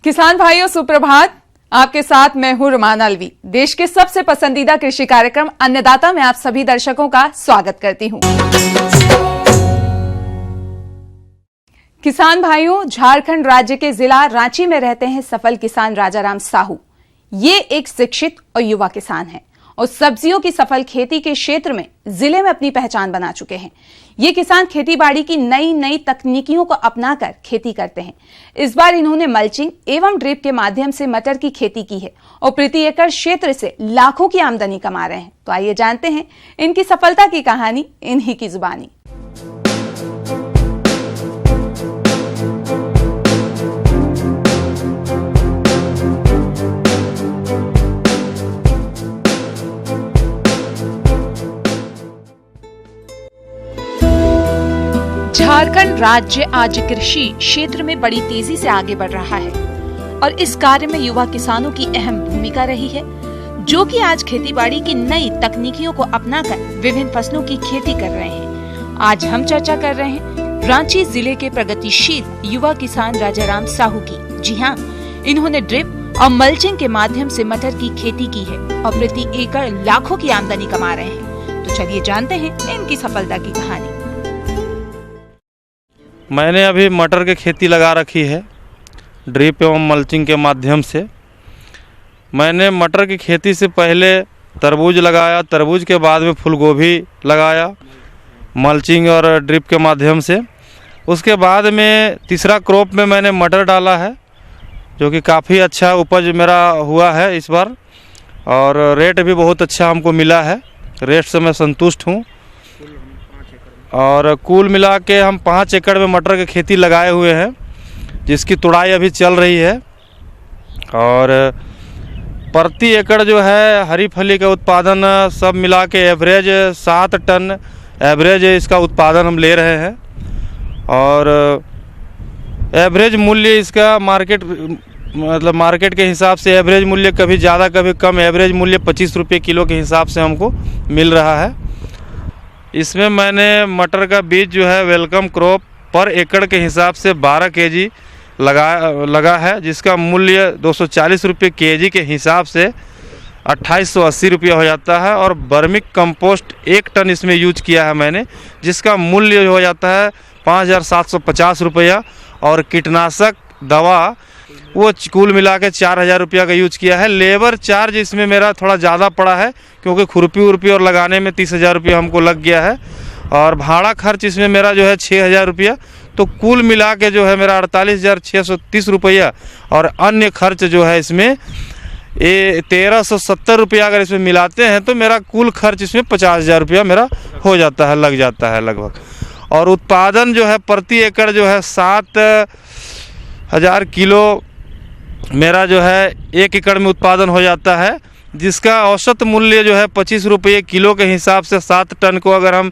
किसान भाइयों सुप्रभात। आपके साथ मैं हूं रुमान अलवी। देश के सबसे पसंदीदा कृषि कार्यक्रम अन्नदाता में आप सभी दर्शकों का स्वागत करती हूं। किसान भाइयों, झारखंड राज्य के जिला रांची में रहते हैं सफल किसान राजाराम साहू। ये एक शिक्षित और युवा किसान हैं और सब्जियों की सफल खेती के क्षेत्र में जिले में अपनी पहचान बना चुके हैं। ये किसान खेतीबाड़ी की नई नई तकनीकियों को अपनाकर खेती करते हैं। इस बार इन्होंने मल्चिंग एवं ड्रिप के माध्यम से मटर की खेती की है और प्रति एकड़ क्षेत्र से लाखों की आमदनी कमा रहे हैं। तो आइए जानते हैं इनकी सफलता की कहानी इन्हीं की जुबानी। झारखंड राज्य आज कृषि क्षेत्र में बड़ी तेजी से आगे बढ़ रहा है और इस कार्य में युवा किसानों की अहम भूमिका रही है, जो कि आज खेतीबाड़ी की नई तकनीकियों को अपनाकर विभिन्न फसलों की खेती कर रहे हैं। आज हम चर्चा कर रहे हैं रांची जिले के प्रगतिशील युवा किसान राजाराम साहू की। जी हाँ, इन्होंने ड्रिप और मल्चिंग के माध्यम से मटर की खेती की है और प्रति एकड़ लाखों की आमदनी कमा रहे हैं। तो चलिए जानते हैं इनकी सफलता की कहानी। मैंने अभी मटर की खेती लगा रखी है ड्रिप एवं मल्चिंग के माध्यम से। मैंने मटर की खेती से पहले तरबूज लगाया, तरबूज के बाद में फूलगोभी लगाया मल्चिंग और ड्रिप के माध्यम से। उसके बाद में तीसरा क्रॉप में मैंने मटर डाला है, जो कि काफ़ी अच्छा उपज मेरा हुआ है इस बार और रेट भी बहुत अच्छा हमको मिला है। रेट से मैं संतुष्ट हूँ और कुल मिला के हम 5 एकड़ में मटर की खेती लगाए हुए हैं, जिसकी तुड़ाई अभी चल रही है। और प्रति एकड़ जो है हरी फली का उत्पादन सब मिला के एवरेज 7 टन एवरेज इसका उत्पादन हम ले रहे हैं। और एवरेज मूल्य इसका मार्केट के हिसाब से एवरेज मूल्य कभी ज़्यादा कभी कम, एवरेज मूल्य 25 रुपये किलो के हिसाब से हमको मिल रहा है। इसमें मैंने मटर का बीज जो है वेलकम क्रॉप पर एकड़ के हिसाब से 12 केजी लगा है, जिसका मूल्य 240 रुपये केजी के हिसाब से 2880 रुपया हो जाता है। और बर्मिक कंपोस्ट 1 टन इसमें यूज किया है मैंने, जिसका मूल्य हो जाता है 5750 रुपया। और कीटनाशक दवा वो कुल मिला के 4000 रुपया का यूज किया है। लेबर चार्ज इसमें मेरा थोड़ा ज़्यादा पड़ा है, क्योंकि खुरपी उर्पी और लगाने में 30,000 रुपया हमको लग गया है। और भाड़ा खर्च इसमें मेरा जो है 6000 रुपया। तो कुल मिला के जो है मेरा 48,630 रुपया। और अन्य खर्च जो है इसमें 1370 रुपया अगर इसमें मिलाते हैं तो मेरा कुल खर्च इसमें 50,000 रुपया मेरा हो जाता है, लग जाता है लगभग। और उत्पादन जो है प्रति एकड़ जो है 7000 किलो मेरा जो है 1 एकड़ में उत्पादन हो जाता है, जिसका औसत मूल्य जो है 25 रुपये किलो के हिसाब से 7 टन को अगर हम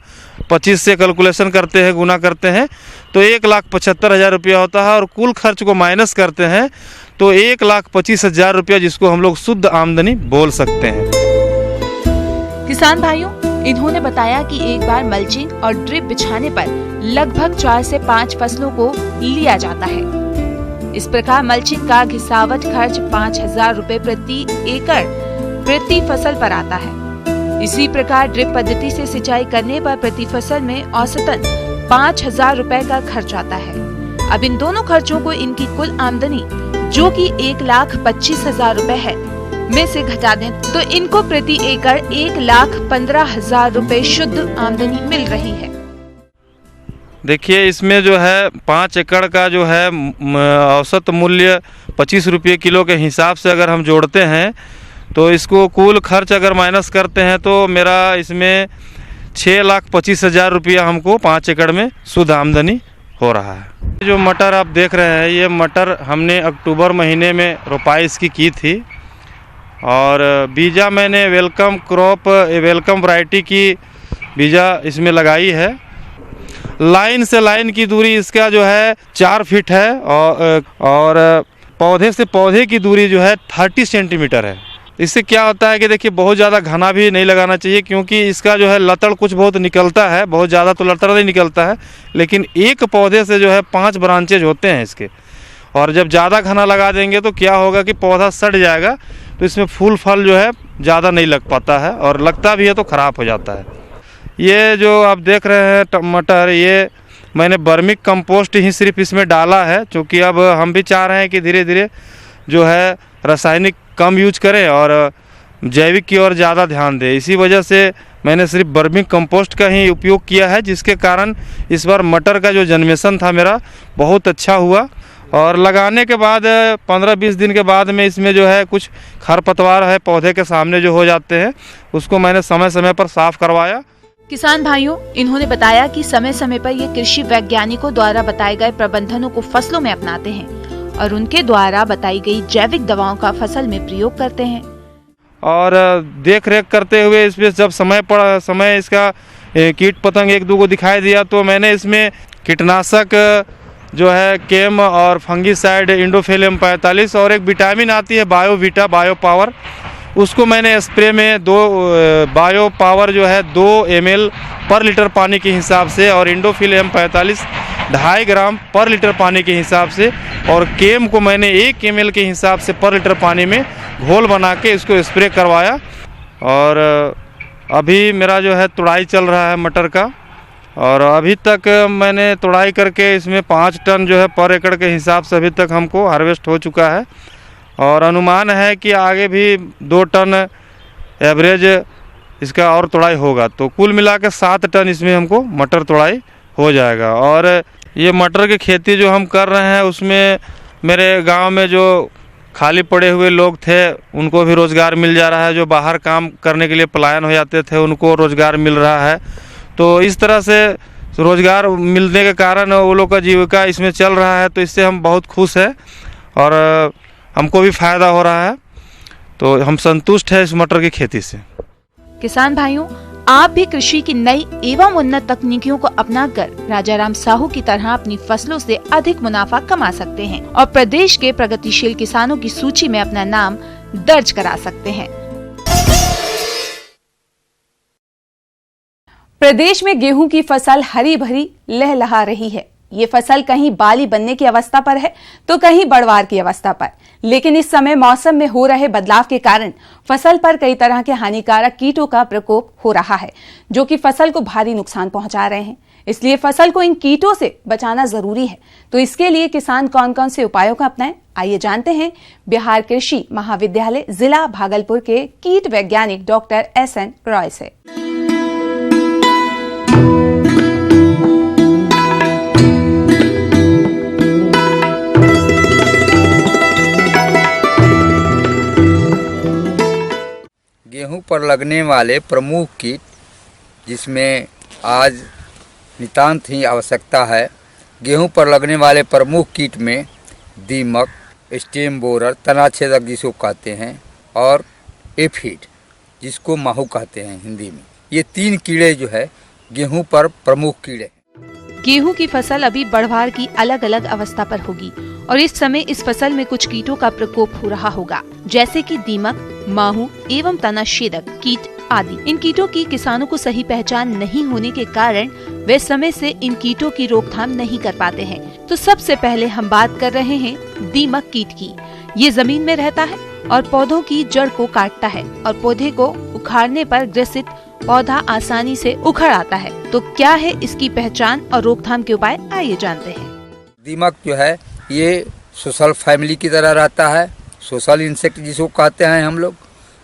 25 से कैलकुलेशन करते हैं, गुना करते हैं तो 1,75,000 रुपया होता है। और कुल खर्च को माइनस करते हैं तो 1,25,000 रुपया, जिसको हम लोग शुद्ध आमदनी बोल सकते हैं। किसान भाइयों, इन्होंने बताया कि एक बार मल्चिंग और ड्रिप बिछाने पर लगभग 4 से 5 फसलों को लिया जाता है। इस प्रकार मल्चिंग का घिसावट खर्च 5,000 रुपए प्रति एकड़ प्रति फसल पर आता है। इसी प्रकार ड्रिप पद्धति से सिंचाई करने पर प्रति फसल में औसतन 5,000 रुपए का खर्च आता है। अब इन दोनों खर्चों को इनकी कुल आमदनी, जो कि 1,25,000 रुपए है, में से घटा दें तो इनको प्रति एकड़ 1,15,000 रुपए शुद्ध आमदनी मिल रही है। देखिए, इसमें जो है 5 एकड़ का जो है औसत मूल्य 25 रुपये किलो के हिसाब से अगर हम जोड़ते हैं तो इसको कुल खर्च अगर माइनस करते हैं तो मेरा इसमें 6,25,000 रुपया हमको 5 एकड़ में शुद्ध आमदनी हो रहा है। जो मटर आप देख रहे हैं, ये मटर हमने अक्टूबर महीने में रोपाई इसकी की थी। और बीजा मैंने वेलकम क्रॉप वेलकम वैरायटी की बीजा इसमें लगाई है। लाइन से लाइन की दूरी इसका जो है 4 फीट है और पौधे से पौधे की दूरी जो है 30 सेंटीमीटर है। इससे क्या होता है कि देखिए, बहुत ज़्यादा घना भी नहीं लगाना चाहिए, क्योंकि इसका जो है लतड़ कुछ बहुत निकलता है। बहुत ज़्यादा तो लतड़ नहीं निकलता है, लेकिन एक पौधे से जो है 5 ब्रांचेज होते हैं इसके। और जब ज़्यादा घना लगा देंगे तो क्या होगा कि पौधा सड़ जाएगा, तो इसमें फूल फल जो है ज़्यादा नहीं लग पाता है, और लगता भी है तो ख़राब हो जाता है। ये जो आप देख रहे हैं टमाटर, ये मैंने वर्मी कंपोस्ट ही सिर्फ इसमें डाला है, क्योंकि अब हम भी चाह रहे हैं कि धीरे धीरे जो है रासायनिक कम यूज करें और जैविक की ओर ज़्यादा ध्यान दें। इसी वजह से मैंने सिर्फ वर्मी कंपोस्ट का ही उपयोग किया है, जिसके कारण इस बार मटर का जो जन्मेशन था मेरा बहुत अच्छा हुआ। और लगाने के बाद 15-20 दिन के बाद में इसमें जो है कुछ खरपतवार है पौधे के सामने जो हो जाते हैं, उसको मैंने समय समय पर साफ करवाया। किसान भाइयों, इन्होंने बताया कि समय समय पर ये कृषि वैज्ञानिकों द्वारा बताए गए प्रबंधनों को फसलों में अपनाते हैं और उनके द्वारा बताई गई जैविक दवाओं का फसल में प्रयोग करते हैं। और देख रेख करते हुए इसमें जब समय इसका कीट पतंग एक दो को दिखाई दिया, तो मैंने इसमें कीटनाशक जो है केम और फंगीसाइड इंडोफिलियम 45 और एक विटामिन आती है बायोवीटा बायो पावर, उसको मैंने स्प्रे में बायो पावर जो है 2 ml पर लीटर पानी के हिसाब से, और इंडोफिलियम 45 2.5 ग्राम पर लीटर पानी के हिसाब से, और केम को मैंने 1 ml के हिसाब से पर लीटर पानी में घोल बना के इसको स्प्रे करवाया। और अभी मेरा जो है तुड़ाई चल रहा है मटर का, और अभी तक मैंने तुड़ाई करके इसमें 5 टन जो है पर एकड़ के हिसाब से अभी तक हमको हार्वेस्ट हो चुका है, और अनुमान है कि आगे भी 2 टन एवरेज इसका और तुड़ाई होगा, तो कुल मिला के 7 टन इसमें हमको मटर तुड़ाई हो जाएगा। और ये मटर की खेती जो हम कर रहे हैं उसमें मेरे गांव में जो खाली पड़े हुए लोग थे उनको भी रोज़गार मिल जा रहा है, जो बाहर काम करने के लिए पलायन हो जाते थे उनको रोज़गार मिल रहा है। तो इस तरह से रोज़गार मिलने के कारण वो लोग का जीविका इसमें चल रहा है, तो इससे हम बहुत खुश हैं और हमको भी फ़ायदा हो रहा है, तो हम संतुष्ट हैं इस मटर की खेती से। किसान भाइयों, आप भी कृषि की नई एवं उन्नत तकनीकियों को अपनाकर राजाराम साहू की तरह अपनी फसलों से अधिक मुनाफा कमा सकते हैं और प्रदेश के प्रगतिशील किसानों की सूची में अपना नाम दर्ज करा सकते हैं। प्रदेश में गेहूं की फसल हरी भरी लहलहा रही है। ये फसल कहीं बाली बनने की अवस्था पर है तो कहीं बढ़वार की अवस्था पर, लेकिन इस समय मौसम में हो रहे बदलाव के कारण फसल पर कई तरह के हानिकारक कीटों का प्रकोप हो रहा है, जो कि फसल को भारी नुकसान पहुंचा रहे हैं। इसलिए फसल को इन कीटों से बचाना जरूरी है। तो इसके लिए किसान कौन कौन से उपायों का अपनाएं, आइए जानते हैं बिहार कृषि महाविद्यालय जिला भागलपुर के कीट वैज्ञानिक डॉक्टर SN रॉय से। गेहूं पर लगने वाले प्रमुख कीट, जिसमें आज नितांत ही आवश्यकता है। गेहूं पर लगने वाले प्रमुख कीट में दीमक, स्टेम बोरर तनाछेदक जिसको कहते हैं, और एफिड जिसको माहू कहते हैं हिंदी में, ये 3 कीड़े जो है गेहूं पर प्रमुख कीड़े। गेहूं की फसल अभी बढ़वार की अलग अलग अवस्था पर होगी और इस समय इस फसल में कुछ कीटों का प्रकोप हो रहा होगा, जैसे कि दीमक, माहू एवं तनाछेदक कीट आदि। इन कीटों की किसानों को सही पहचान नहीं होने के कारण वे समय से इन कीटों की रोकथाम नहीं कर पाते हैं। तो सबसे पहले हम बात कर रहे हैं दीमक कीट की। ये जमीन में रहता है और पौधों की जड़ को काटता है और पौधे को उखाड़ने पर ग्रसित पौधा आसानी से उखड़ आता है। तो क्या है इसकी पहचान और रोकथाम के उपाय, आइए जानते हैं। दीमक जो है ये सोशल फैमिली की तरह रहता है, सोशल इंसेक्ट जिसको कहते हैं हम लोग।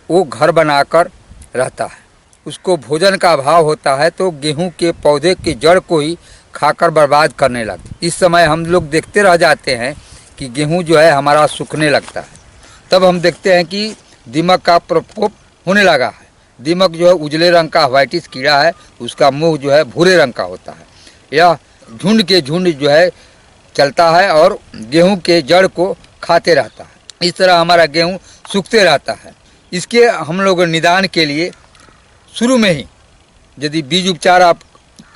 वो घर बनाकर रहता है, उसको भोजन का अभाव होता है तो गेहूं के पौधे की जड़ को ही खाकर बर्बाद करने लगता है। इस समय हम लोग देखते रह जाते हैं कि गेहूं जो है हमारा सूखने लगता है, तब हम देखते हैं कि दीमक का प्रकोप होने लगा है। दीमक जो है उजले रंग का व्हाइटिश कीड़ा है, उसका मुंह जो है भूरे रंग का होता है। यह झुंड के झुंड जो है चलता है और गेहूं के जड़ को खाते रहता है। इस तरह हमारा गेहूं सूखते रहता है। इसके हम लोग निदान के लिए शुरू में ही यदि बीज उपचार आप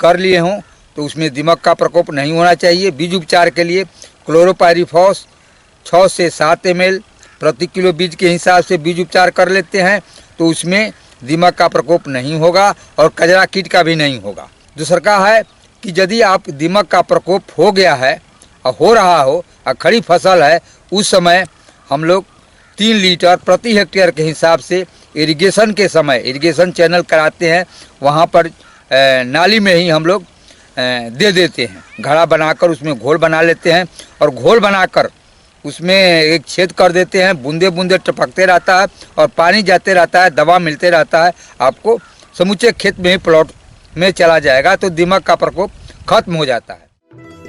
कर लिए हों तो उसमें दीमक का प्रकोप नहीं होना चाहिए। बीज उपचार के लिए क्लोरोपाइरीफॉस 6 से 7 ml प्रति किलो बीज के हिसाब से बीज उपचार कर लेते हैं तो उसमें दीमक का प्रकोप नहीं होगा और कजरा कीट का भी नहीं होगा। दूसरा है कि यदि आप दीमक का प्रकोप हो गया है और हो रहा हो और खड़ी फसल है उस समय हम लोग 3 लीटर प्रति हेक्टेयर के हिसाब से इरिगेशन के समय इरिगेशन चैनल कराते हैं, वहाँ पर नाली में ही हम लोग दे देते हैं। घड़ा बनाकर उसमें घोल बना लेते हैं और घोल बनाकर उसमें एक छेद कर देते हैं, बूंदे बूंदे टपकते रहता है और पानी जाते रहता है, दवा मिलते रहता है, आपको समूचे खेत में ही प्लॉट में चला जाएगा, तो दीमक का प्रकोप खत्म हो जाता है।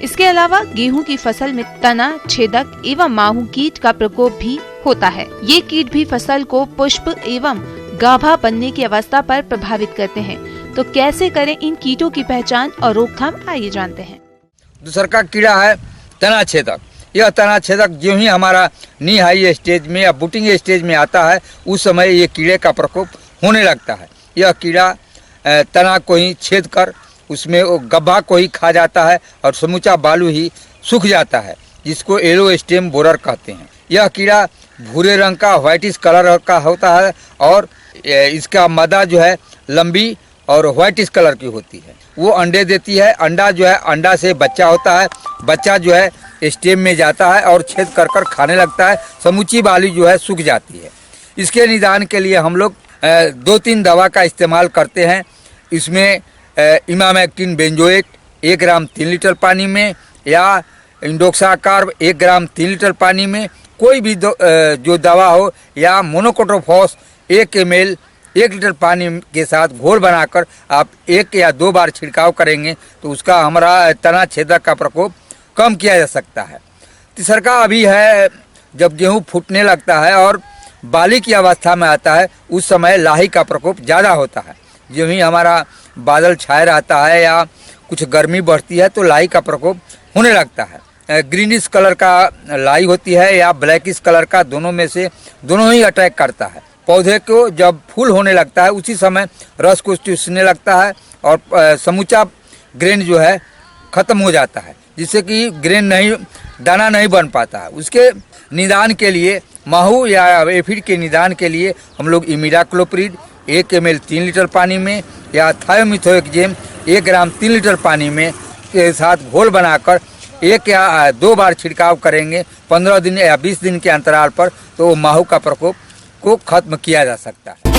इसके अलावा गेहूं की फसल में तना छेदक एवं माहू कीट का प्रकोप भी होता है। ये कीट भी फसल को पुष्प एवं गाभा बनने की अवस्था पर प्रभावित करते हैं। तो कैसे करें इन कीटों की पहचान और रोकथाम, आइए जानते हैं। दूसरा का कीड़ा है तना छेदक। यह तना छेदक जो ही हमारा नी हाई स्टेज में या बूटिंग स्टेज में आता है उस समय ये कीड़े का प्रकोप होने लगता है। यह कीड़ा तना को ही छेद कर उसमें वो गब्भा को ही खा जाता है और समूचा बालू ही सूख जाता है, जिसको येलो स्टेम बोरर कहते हैं। यह कीड़ा भूरे रंग का व्हाइटिश कलर का होता है और इसका मादा जो है लंबी और व्हाइटिश कलर की होती है। वो अंडे देती है। अंडा जो है, अंडा से बच्चा होता है। बच्चा जो है स्टेम में जाता है और छेद कर कर खाने लगता है। समूची बाली जो है सूख जाती है। इसके निदान के लिए हम लोग 2-3 दवा का इस्तेमाल करते हैं। इसमें इमामेक्टिन बेंजोएट 1 ग्राम 3 लीटर पानी में या इंडोक्साकार्ब 1 ग्राम 3 लीटर पानी में, कोई भी जो दवा हो, या मोनोकोटोफॉस 1 ml 1 लीटर पानी के साथ घोल बनाकर आप 1 या 2 बार छिड़काव करेंगे तो उसका हमारा तना छेदक का प्रकोप कम किया जा सकता है। तीसरा का अभी है जब गेहूँ फूटने लगता है और बाली की अवस्था में आता है उस समय लाही का प्रकोप ज़्यादा होता है। जो ही हमारा बादल छाए रहता है या कुछ गर्मी बढ़ती है तो लाही का प्रकोप होने लगता है। ग्रीनिश कलर का लाई होती है या ब्लैकिश कलर का, दोनों में से दोनों ही अटैक करता है। पौधे को जब फूल होने लगता है उसी समय रस को चूसने लगता है और समूचा ग्रेन जो है ख़त्म हो जाता है, जिससे कि ग्रेन नहीं, दाना नहीं बन पाता है। उसके निदान के लिए माहू या एफिड के निदान के लिए हम लोग इमिडाक्लोप्रिड 1 ml 3 लीटर पानी में या थायोमिथोएक्जेम 1 ग्राम 3 लीटर पानी में के साथ घोल बनाकर 1 या 2 बार छिड़काव करेंगे 15 दिन या 20 दिन के अंतराल पर, तो माहू का प्रकोप को खत्म किया जा सकता है।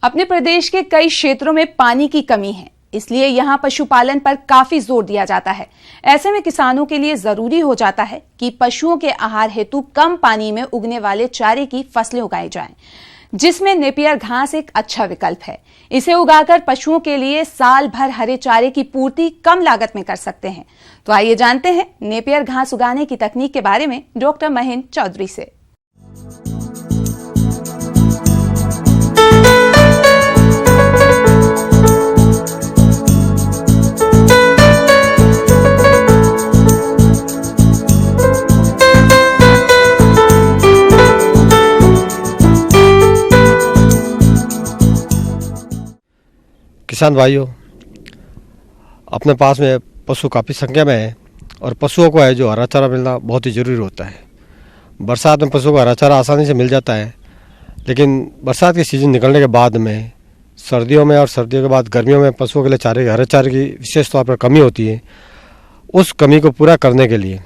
अपने प्रदेश के कई क्षेत्रों में पानी की कमी है, इसलिए यहाँ पशुपालन पर काफी जोर दिया जाता है। ऐसे में किसानों के लिए जरूरी हो जाता है कि पशुओं के आहार हेतु कम पानी में उगने वाले चारे की फसलें उगाई जाएं, जिसमें नेपियर घास एक अच्छा विकल्प है। इसे उगाकर पशुओं के लिए साल भर हरे चारे की पूर्ति कम लागत में कर सकते हैं। तो आइए जानते हैं नेपियर घास उगाने की तकनीक के बारे में डॉक्टर महेंद्र चौधरी से। किसान भाइयों, अपने पास में पशु काफ़ी संख्या में है और पशुओं को है जो हरा चारा मिलना बहुत ही ज़रूरी होता है। बरसात में पशुओं को हरा चारा आसानी से मिल जाता है, लेकिन बरसात की सीज़न निकलने के बाद में सर्दियों में और सर्दियों के बाद गर्मियों में पशुओं के लिए हरे चारे की विशेष तौर पर कमी होती है। उस कमी को पूरा करने के लिए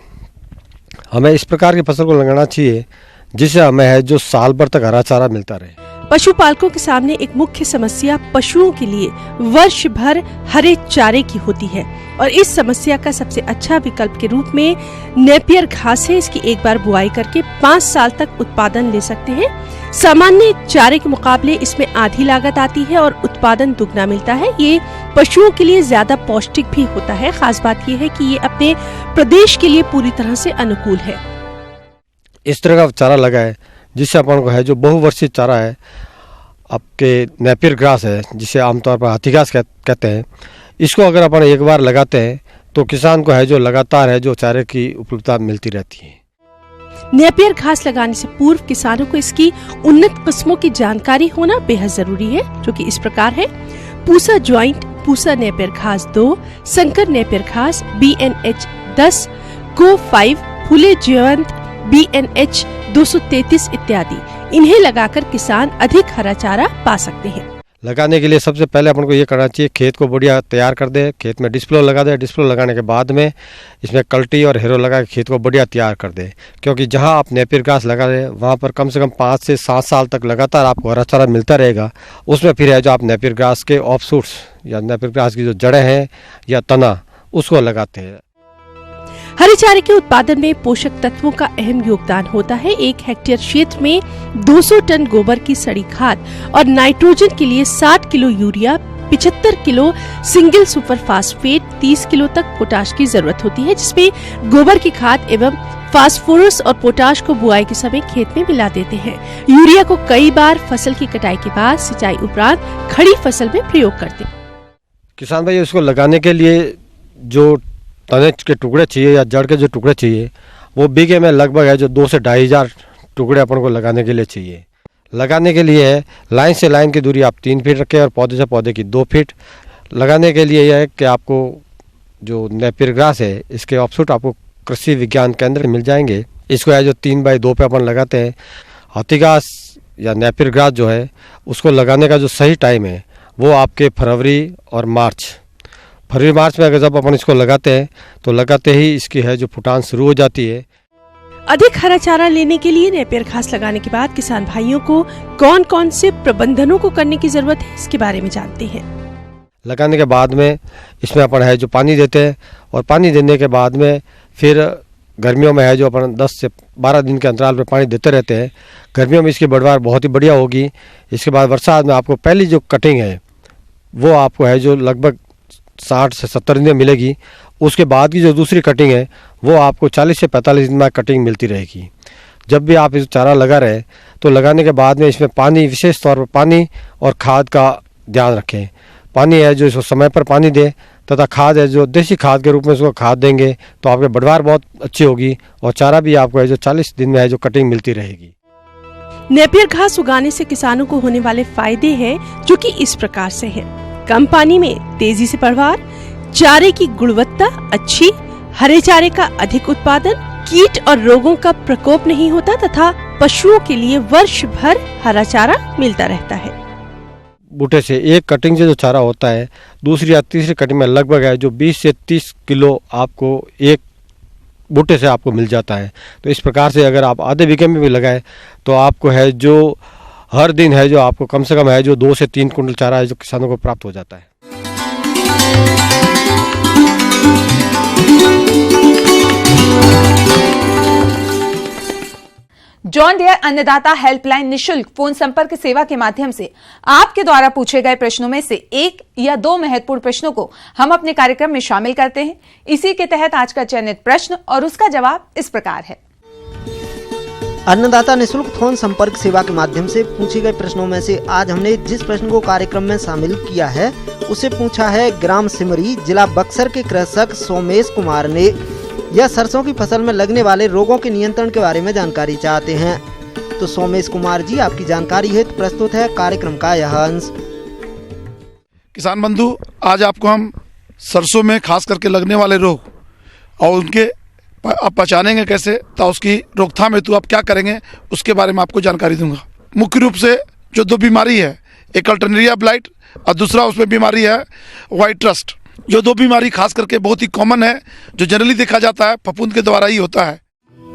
हमें इस प्रकार की फसल को लगाना चाहिए जिससे हमें है जो साल भर तक हरा चारा मिलता रहे। पशुपालकों के सामने एक मुख्य समस्या पशुओं के लिए वर्ष भर हरे चारे की होती है और इस समस्या का सबसे अच्छा विकल्प के रूप में नेपियर घास है। इसकी एक बार बुआई करके 5 साल तक उत्पादन ले सकते हैं। सामान्य चारे के मुकाबले इसमें आधी लागत आती है और उत्पादन दुगना मिलता है। ये पशुओं के लिए ज्यादा पौष्टिक भी होता है। खास बात यह है कि ये अपने प्रदेश के लिए पूरी तरह से अनुकूल है। इस तरह का चारा लगा है जिससे अपन को है जो बहुवर्षीय चारा है, आपके नेपियर ग्रास है जिसे आमतौर पर हाथी घास कहते हैं। इसको अगर अपन एक बार लगाते हैं तो किसान को है जो लगातार है जो चारे की उपलब्धता मिलती रहती है। नेपियर घास लगाने से पूर्व किसानों को इसकी उन्नत किस्मों की जानकारी होना बेहद जरूरी है, जो कि इस प्रकार है: पूसा ज्वाइंट, पूसा नेपियर घास 2, संकर नेपियर घास BNH 10, गो 5, फूले जयवंत BNH 233 इत्यादि। इन्हें लगाकर किसान अधिक हरा चारा पा सकते हैं। लगाने के लिए सबसे पहले अपन को ये करना चाहिए, खेत को बढ़िया तैयार कर दे, खेत में डिस्प्लो लगा दे। डिस्प्लो लगाने के बाद में इसमें कल्टी और हेरो लगा के खेत को बढ़िया तैयार कर दे, क्योंकि जहां आप नेपियर घास लगा रहे वहां पर कम से कम 5 से 7 साल तक लगातार आपको हरा चारा मिलता रहेगा। उसमें फिर है जो आप नेपियर घास के ऑफशूट्स या नेपियर घास की जो जड़ें हैं या तना उसको लगाते हैं। हरे चारे के उत्पादन में पोषक तत्वों का अहम योगदान होता है। 1 हेक्टेयर क्षेत्र में 200 टन गोबर की सड़ी खाद और नाइट्रोजन के लिए 60 kilo urea, 75 kilo single super phosphate, 30 kilo तक पोटाश की जरूरत होती है, जिसमें गोबर की खाद एवं फास्फोरस और पोटाश को बुआई के समय खेत में मिला देते हैं। यूरिया को कई बार फसल की कटाई के बाद सिंचाई उपरांत खड़ी फसल में प्रयोग करते हैं। किसान भाई उसको लगाने के लिए जो तने के टुकड़े चाहिए या जड़ के जो टुकड़े चाहिए वो बीघे में लगभग है जो 2 से 2,500 टुकड़े अपन को लगाने के लिए चाहिए। लगाने के लिए है लाइन से लाइन की दूरी आप 3 फीट रखें और पौधे से पौधे की 2 फीट। लगाने के लिए यह है कि आपको जो नेपियर घास है इसके ऑफशूट आपको कृषि विज्ञान केंद्र मिल जाएंगे। इसको है जो 3x2 पे अपन लगाते हैं। हाथी घास या नेपियर घास जो है उसको लगाने का जो सही टाइम है वो आपके फरवरी और मार्च में अगर जब अपन इसको लगाते हैं तो लगाते ही इसकी है जो फुटान शुरू हो जाती है। अधिक हरा चारा लेने के लिए नेपियर घास लगाने के बाद किसान भाइयों को कौन कौन से प्रबंधनों को करने की जरूरत है, इसके बारे में जानते हैं। लगाने के बाद में इसमें अपन है जो पानी देते हैं और पानी देने के बाद में फिर गर्मियों में है जो अपन 10 से 12 दिन के अंतराल पर पानी देते रहते हैं। गर्मियों में इसकी बढ़वार बहुत ही बढ़िया होगी। इसके बाद बरसात में आपको पहली जो कटिंग है वो आपको है जो लगभग 60 से 70 दिन में मिलेगी। उसके बाद की जो दूसरी कटिंग है वो आपको 40 से 45 दिन में कटिंग मिलती रहेगी। जब भी आप इस चारा लगा रहे तो लगाने के बाद में इसमें पानी, विशेष तौर पर पानी और खाद का ध्यान रखें। पानी है जो इसको समय पर पानी दें तथा खाद है जो देसी खाद के रूप में इसको खाद देंगे तो आपके बढ़वार बहुत अच्छी होगी और चारा भी आपको है जो 40 दिन में है जो कटिंग मिलती रहेगी। नेपियर घास उगाने से किसानों को होने वाले फायदे हैं जो कि इस प्रकार से हैं। कम पानी में तेजी से पैदावार, चारे की गुणवत्ता अच्छी, हरे चारे का अधिक उत्पादन, कीट और रोगों का प्रकोप नहीं होता तथा पशुओं के लिए वर्ष भर हरा चारा मिलता रहता है। बूटे से एक कटिंग से जो चारा होता है दूसरी या तीसरी कटिंग में लगभग है जो 20 से 30 किलो आपको एक बूटे से आपको मिल जाता है। तो इस प्रकार से अगर आप आधे बीघे में भी लगाए तो आपको है जो हर दिन है जो आपको कम से कम है जो 2 से 3 कुंटल चारा है जो किसानों को प्राप्त हो जाता है। जॉन डियर अन्नदाता हेल्पलाइन निशुल्क फोन संपर्क सेवा के माध्यम से आपके द्वारा पूछे गए प्रश्नों में से 1 या 2 महत्वपूर्ण प्रश्नों को हम अपने कार्यक्रम में शामिल करते हैं। इसी के तहत आज का चयनित प्रश्न और उसका जवाब इस प्रकार है। अन्नदाता निशुल्क फोन संपर्क सेवा के माध्यम से पूछे गए प्रश्नों में से आज हमने जिस प्रश्न को कार्यक्रम में शामिल किया है उसे पूछा है ग्राम सिमरी, जिला बक्सर के कृषक सोमेश कुमार ने। यह सरसों की फसल में लगने वाले रोगों के नियंत्रण के बारे में जानकारी चाहते हैं। तो सोमेश कुमार जी, आपकी जानकारी हेतु प्रस्तुत है कार्यक्रम का यह अंश। किसान बंधु, आज आपको हम सरसों में खास करके लगने वाले रोग और उनके आप पहचानेंगे कैसे, तो उसकी रोकथाम हेतु आप क्या करेंगे उसके बारे में आपको जानकारी दूंगा। मुख्य रूप से जो 2 बीमारी है, एक अल्टरनेरिया ब्लाइट और दूसरा उसमें बीमारी है व्हाइट रस्ट। जो 2 बीमारी खास करके बहुत ही कॉमन है, जो जनरली देखा जाता है फफूंद के द्वारा ही होता है।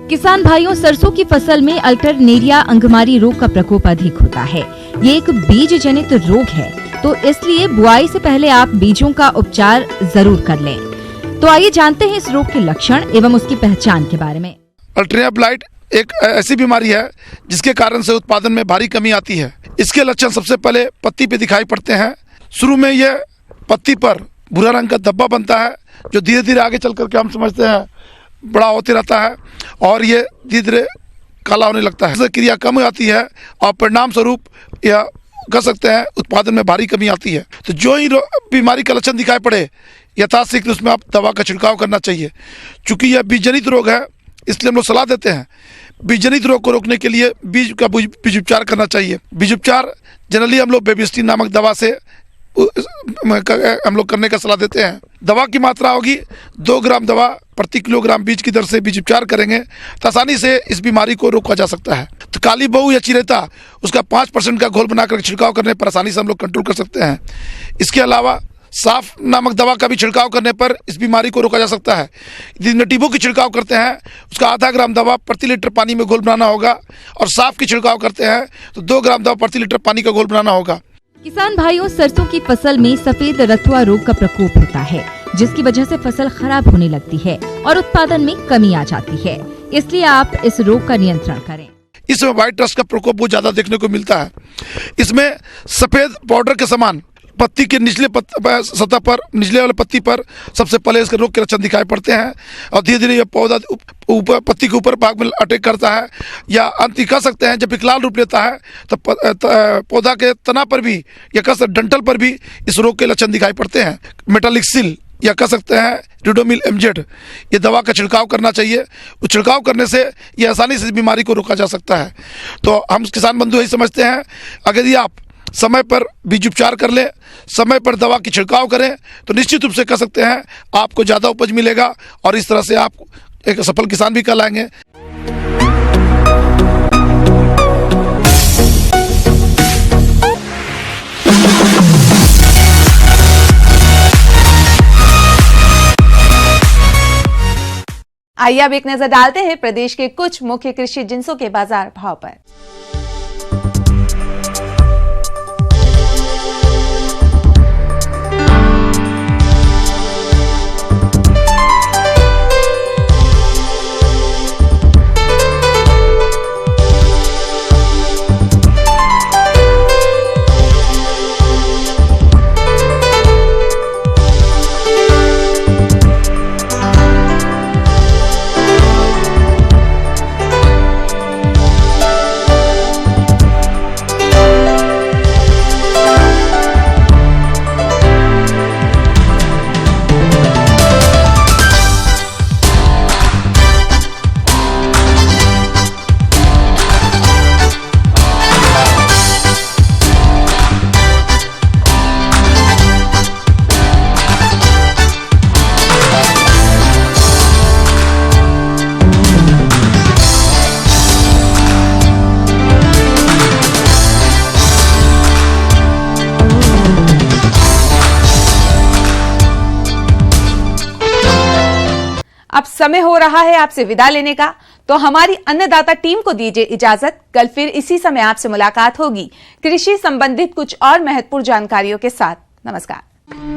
किसान भाइयों, सरसों की फसल में अल्टरनेरिया अंगमारी रोग का प्रकोप अधिक होता है। ये एक बीज जनित रोग है, तो इसलिए बुआई से पहले आप बीजों का उपचार जरूर कर लें। तो आइए जानते हैं इस रोग के लक्षण एवं उसकी पहचान के बारे में। अल्टरनेरिया ब्लाइट एक ऐसी बीमारी है जिसके कारण से उत्पादन में भारी कमी आती है। इसके लक्षण सबसे पहले पत्ती पे दिखाई पड़ते हैं। शुरू में यह पत्ती पर भूरा रंग का धब्बा बनता है जो धीरे धीरे आगे चल करके हम समझते हैं बड़ा होते रहता है और ये धीरे धीरे काला होने लगता है। क्रिया कम आती है और परिणाम स्वरूप यह कह सकते हैं उत्पादन में भारी कमी आती है। तो जो ही बीमारी का लक्षण दिखाई पड़े यथाशीघ्र उसमें आप दवा का छिड़काव करना चाहिए। चूँकि यह बीजजनित रोग है इसलिए हम लोग सलाह देते हैं बीजजनित रोग को रोकने के लिए बीज उपचार करना चाहिए। बीज उपचार जनरली हम लोग बेबिस्टिन नामक दवा से हम लोग करने का सलाह देते हैं। दवा की मात्रा होगी 2 ग्राम दवा प्रति किलोग्राम बीज की दर से बीज उपचार करेंगे तो आसानी से इस बीमारी को रोका जा सकता है। तो काली बहू या चिरेता उसका 5% का घोल बनाकर छिड़काव करने पर आसानी से हम लोग कंट्रोल कर सकते हैं। इसके अलावा साफ नामक दवा का भी छिड़काव करने पर इस बीमारी को रोका जा सकता है। यदि नेटिवो की छिड़काव करते हैं उसका आधा ग्राम दवा प्रति लीटर पानी में घोल बनाना होगा, और साफ की छिड़काव करते हैं तो 2 ग्राम दवा प्रति लीटर पानी का घोल बनाना होगा। किसान भाइयों, सरसों की फसल में सफेद रतुआ रोग का प्रकोप होता है, जिसकी वजह से फसल खराब होने लगती है और उत्पादन में कमी आ जाती है। इसलिए आप इस रोग का नियंत्रण करें। इसमें व्हाइट रस्ट का प्रकोप बहुत ज्यादा देखने को मिलता है। इसमें सफेद पाउडर के समान पत्ती के निचले सतह पर, निचले वाले पत्ती पर सबसे पहले इसके रोग के लक्षण दिखाई पड़ते हैं, और धीरे धीरे यह पौधा ऊपर पत्ती के ऊपर भाग में अटैक करता है, या अंत कह सकते हैं जब विकलांग रूप लेता है तो पौधा के तना पर भी या कह सकते डंठल पर भी इस रोग के लक्षण दिखाई पड़ते हैं। मेटालिक्सिल या कह सकते हैं रिडोमिल MZ, ये दवा का छिड़काव करना चाहिए। उस छिड़काव करने से ये आसानी से इस बीमारी को रोका जा सकता है। तो हम किसान बंधु यही समझते हैं, अगर यदि आप समय पर बीज उपचार कर लें, समय पर दवा की छिड़काव करें, तो निश्चित रूप से कह सकते हैं आपको ज़्यादा उपज मिलेगा, और इस तरह से आप एक सफल किसान भी कहलाएंगे। आइए अब एक नजर डालते हैं प्रदेश के कुछ मुख्य कृषि जिंसों के बाजार भाव पर। अब समय हो रहा है आपसे विदा लेने का, तो हमारी अन्नदाता टीम को दीजिए इजाजत। कल फिर इसी समय आपसे मुलाकात होगी कृषि संबंधित कुछ और महत्वपूर्ण जानकारियों के साथ। नमस्कार।